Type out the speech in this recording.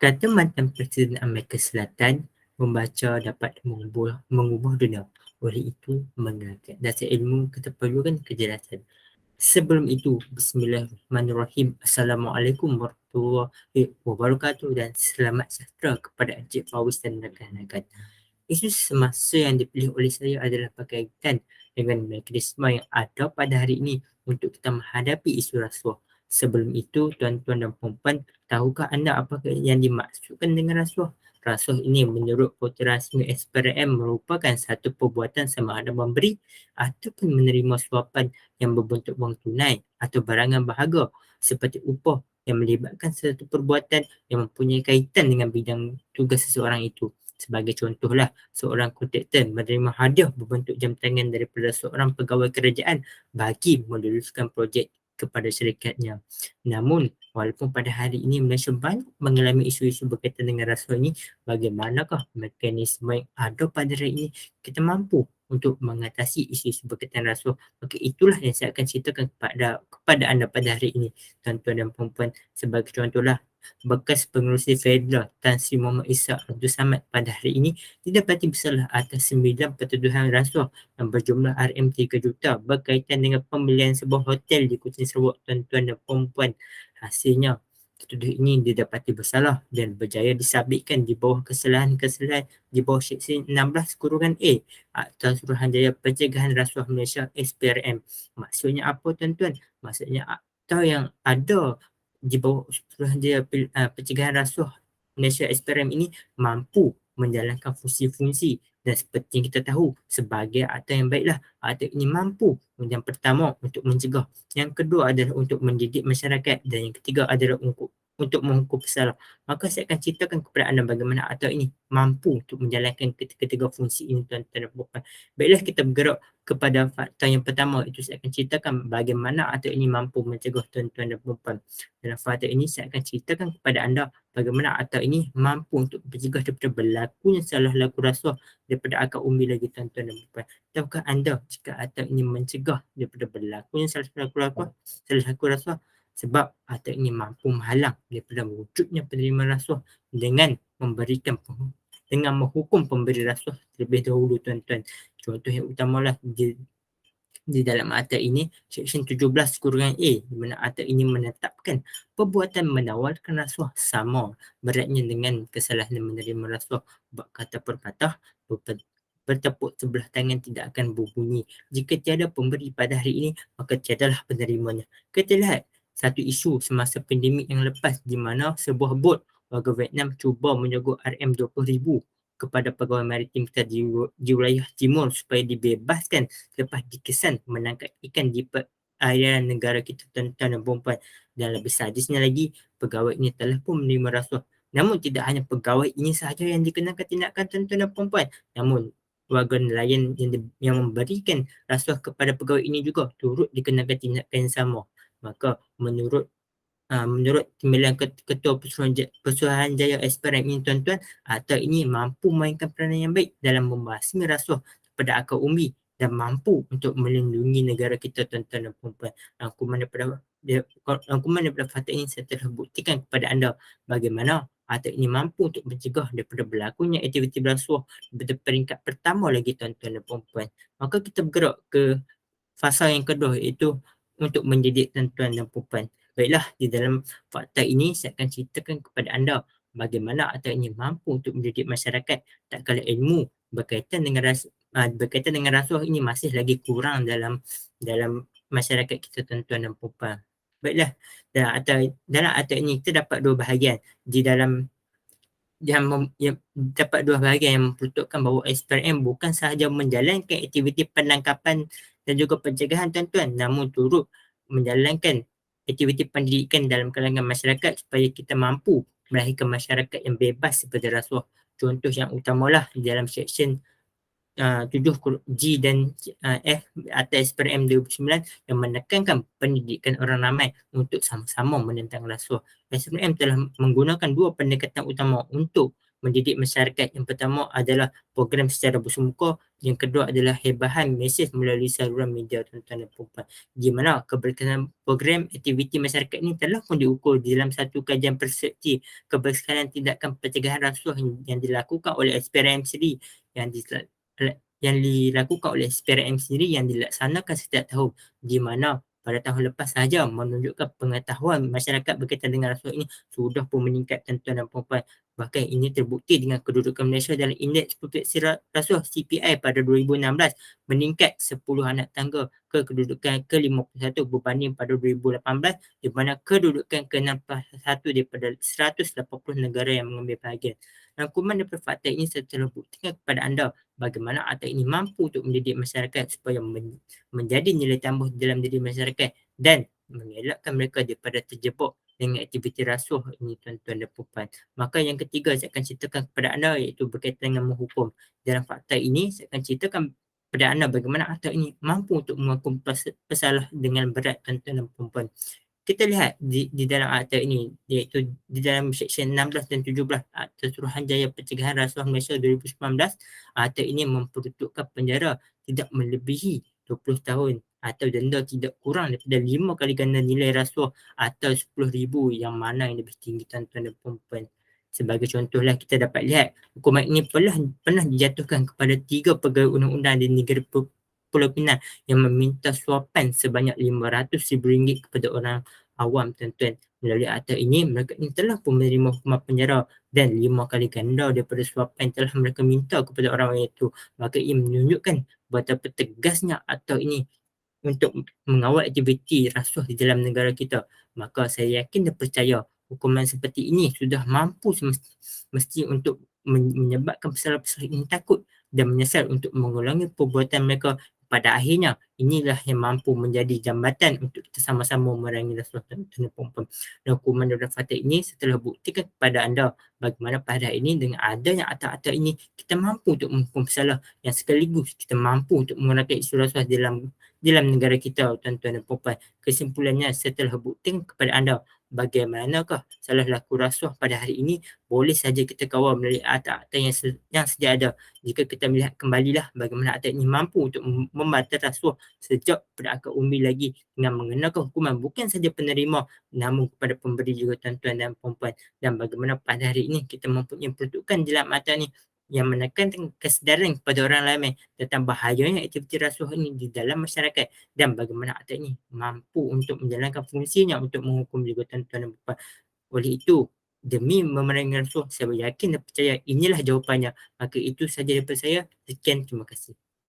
Kata mantan Presiden Amerika Selatan, membaca dapat mengubah dunia. Oleh itu, mengangkat dasar ilmu kita perlukan kejelasan. Sebelum itu, Bismillahirrahmanirrahim. Assalamualaikum warahmatullahi wabarakatuh dan selamat sejahtera kepada Encik Fauzi dan rakan-rakan. Isu semasa yang dipilih oleh saya adalah berkaitan dengan mekanisme yang ada pada hari ini untuk kita menghadapi isu rasuah. Sebelum itu, tuan-tuan dan puan-puan, tahukah anda apakah yang dimaksudkan dengan rasuah? Rasuah ini menurut portal rasmi SPRM merupakan satu perbuatan sama ada memberi ataupun menerima suapan yang berbentuk wang tunai atau barangan berharga seperti upah yang melibatkan satu perbuatan yang mempunyai kaitan dengan bidang tugas seseorang itu. Sebagai contohlah, seorang kontraktor menerima hadiah berbentuk jam tangan daripada seorang pegawai kerajaan bagi meluluskan projek kepada syirikatnya. Namun, walaupun pada hari ini Malaysia banyak mengalami isu-isu berkaitan dengan rasuah ini, bagaimanakah mekanisme yang ada pada hari ini kita mampu untuk mengatasi isu-isu berkaitan rasuah? Maka itulah yang saya akan ceritakan kepada anda pada hari ini, tuan-tuan dan puan-puan. Sebagai contohlah, bekas pengerusi federal Tan Sri Muhammad Ishak Abdul Samad pada hari ini didapati bersalah atas 9 pertuduhan rasuah yang berjumlah RM3 juta berkaitan dengan pembelian sebuah hotel di Kuching Sarawak, tuan-tuan dan puan-puan. Hasilnya, tertuduh ini didapati bersalah dan berjaya disabitkan di bawah kesalahan-kesalahan di bawah Seksyen 16-A Akta Suruhanjaya Pencegahan Rasuah Malaysia SPRM. Maksudnya apa, tuan-tuan? Maksudnya akta yang ada di bawah Suruhanjaya Pencegahan Rasuah Malaysia SPRM ini mampu menjalankan fungsi-fungsi, dan seperti yang kita tahu, sebagai akta yang baiklah, akta ini mampu yang pertama untuk mencegah, yang kedua adalah untuk mendidik masyarakat, dan yang ketiga adalah untuk menghukum pesalah. Maka saya akan ceritakan kepada anda bagaimana akta ini mampu untuk menjalankan ketiga fungsi ini, tuan-tuan dan puan. Baiklah, kita bergerak kepada fakta yang pertama, itu saya akan ceritakan bagaimana akta ini mampu mencegah, tuan-tuan dan puan. Dalam fakta ini saya akan ceritakan kepada anda bagaimana akta ini mampu untuk mencegah daripada berlakunya salah laku rasuah daripada akar umbi lagi, tuan-tuan dan puan. Tahukah anda jika akta ini mencegah daripada berlakunya salah laku rasuah? Sebab akta ini mampu menghalang daripada wujudnya penerima rasuah dengan menghukum pemberi rasuah terlebih dahulu, tuan-tuan. Contoh yang utamalah di dalam akta ini, Seksyen 17-A, di mana akta ini menetapkan perbuatan menawarkan rasuah sama beratnya dengan kesalahan menerima rasuah. Kata perpatah, bertepuk sebelah tangan tidak akan berbunyi. Jika tiada pemberi pada hari ini, maka tiadalah penerimanya. Kita lihat satu isu semasa pandemik yang lepas di mana sebuah bot warga Vietnam cuba menyogok RM20,000 kepada pegawai maritim kita di wilayah timur supaya dibebaskan selepas dikesan menangkap ikan di perairan negara kita, tuan-tuan dan puan-puan. Dan lebih sadisnya lagi, pegawai ini telah pun menerima rasuah. Namun tidak hanya pegawai ini sahaja yang dikenakan tindakan, tuan-tuan dan puan-puan. Namun warga nelayan yang memberikan rasuah kepada pegawai ini juga turut dikenakan tindakan yang sama. Maka menurut Timbalan Ketua Pesuruhanjaya SPRM ini, tuan-tuan, akta ini mampu memainkan peranan yang baik dalam membasmi rasuah pada akar umbi dan mampu untuk melindungi negara kita, tuan-tuan dan puan-puan. Rangkuman daripada fakta ini saya telah buktikan kepada anda bagaimana akta ini mampu untuk mencegah daripada berlakunya aktiviti berasuah pada peringkat pertama lagi, tuan-tuan dan puan-puan. Maka kita bergerak ke fasa yang kedua, iaitu untuk mendidik tuan-tuan dan puan. Baiklah, di dalam fakta ini saya akan ceritakan kepada anda bagaimana akta ini mampu untuk mendidik masyarakat tak kala ilmu berkaitan dengan rasuah ini masih lagi kurang dalam masyarakat kita, tuan-tuan dan puan. Baiklah, dalam akta ini kita dapat dua bahagian. Di dalam yang dapat dua bahagian yang memperuntukkan bahawa SPRM bukan sahaja menjalankan aktiviti penangkapan dan juga pencegahan, tuan-tuan, namun turut menjalankan aktiviti pendidikan dalam kalangan masyarakat supaya kita mampu melahirkan masyarakat yang bebas daripada rasuah. Contoh yang utamalah di dalam Seksyen 7G dan F atas SPRM 2009 yang menekankan pendidikan orang ramai untuk sama-sama menentang rasuah. SPRM telah menggunakan dua pendekatan utama untuk mendidik masyarakat. Yang pertama adalah program secara bersumuka, yang kedua adalah hebahan mesej melalui saluran media tuan-tuan dan puan-puan. Di mana keberkenaan program aktiviti masyarakat ini telah pun diukur di dalam satu kajian persepsi keberkenaan tindakan pencegahan rasuah yang dilakukan oleh SPRM sendiri, yang dilakukan oleh SPRM sendiri yang dilaksanakan setiap tahun, di mana pada tahun lepas sahaja menunjukkan pengetahuan masyarakat berkaitan dengan rasuah ini sudah pun meningkat tuan-tuan dan puan-puan. Bahkan ini terbukti dengan kedudukan Malaysia dalam indeks persepsi rasuah CPI pada 2016 meningkat 10 anak tangga ke kedudukan ke-51 berbanding pada 2018, di mana kedudukan ke-61 daripada 180 negara yang mengambil bahagian. Rangkuman daripada fakta ini setelah buktikan kepada anda bagaimana akta ini mampu untuk mendidik masyarakat supaya menjadi nilai tambah dalam diri masyarakat dan mengelakkan mereka daripada terjebak dengan aktiviti rasuah ini tuan-tuan dan puan. Maka yang ketiga saya akan ceritakan kepada anda iaitu berkaitan dengan menghukum. Dalam fakta ini saya akan ceritakan kepada anda bagaimana akta ini mampu untuk menghukum pesalah dengan berat tuan-tuan dan puan. Kita lihat di dalam akta ini iaitu di dalam Seksyen 16 dan 17 Akta Suruhanjaya Pencegahan Rasuah Malaysia 2019, akta ini memperuntukkan penjara tidak melebihi 20 tahun atau denda tidak kurang daripada 5 kali ganda nilai rasuah atau 10,000 yang mana yang lebih tinggi tuan-tuan dan puan-puan. Sebagai contohlah kita dapat lihat hukuman ini pernah dijatuhkan kepada 3 pegawai undang-undang di negeri Pulau Pinang yang meminta suapan sebanyak RM500,000 kepada orang awam tuan-tuan. Melalui akta ini, mereka ini telah pun menerima hukuman penjara dan 5 kali ganda daripada suapan yang telah mereka minta kepada orang itu. Maka ini menunjukkan betapa tegasnya akta ini untuk mengawal aktiviti rasuah di dalam negara kita. Maka saya yakin dan percaya hukuman seperti ini sudah mampu mesti untuk menyebabkan pesalah-pesalah ini takut dan menyesal untuk mengulangi perbuatan mereka. Pada akhirnya, inilah yang mampu menjadi jambatan untuk kita sama-sama memerangi rasuah dan perempuan. Dan hukuman dalam fakta ini setelah buktikan kepada anda bagaimana pada hari ini dengan adanya akta-akta ini kita mampu untuk menghukum pesalah yang sekaligus kita mampu untuk menggunakan isu rasuah dalam negara kita tuan-tuan dan puan. Kesimpulannya setelah buktikan kepada anda bagaimanakah salah laku rasuah pada hari ini boleh saja kita kawal melalui akta-akta yang sedia ada. Jika kita melihat kembalilah bagaimana akta ini mampu untuk membatal rasuah sejak pada akar umbi lagi dengan mengenakan hukuman bukan saja penerima namun kepada pemberi juga tuan-tuan dan puan. Dan bagaimana pada hari ini kita mempunyai peruntukan dalam akta ini yang menekankan kesedaran kepada orang ramai tentang bahayanya aktiviti rasuah ini di dalam masyarakat dan bagaimana akta ini mampu untuk menjalankan fungsinya untuk menghukum juga tuan-tuan dan puan. Oleh itu, demi memerangi rasuah, saya yakin dan percaya inilah jawapannya. Maka itu sahaja daripada saya. Sekian, terima kasih.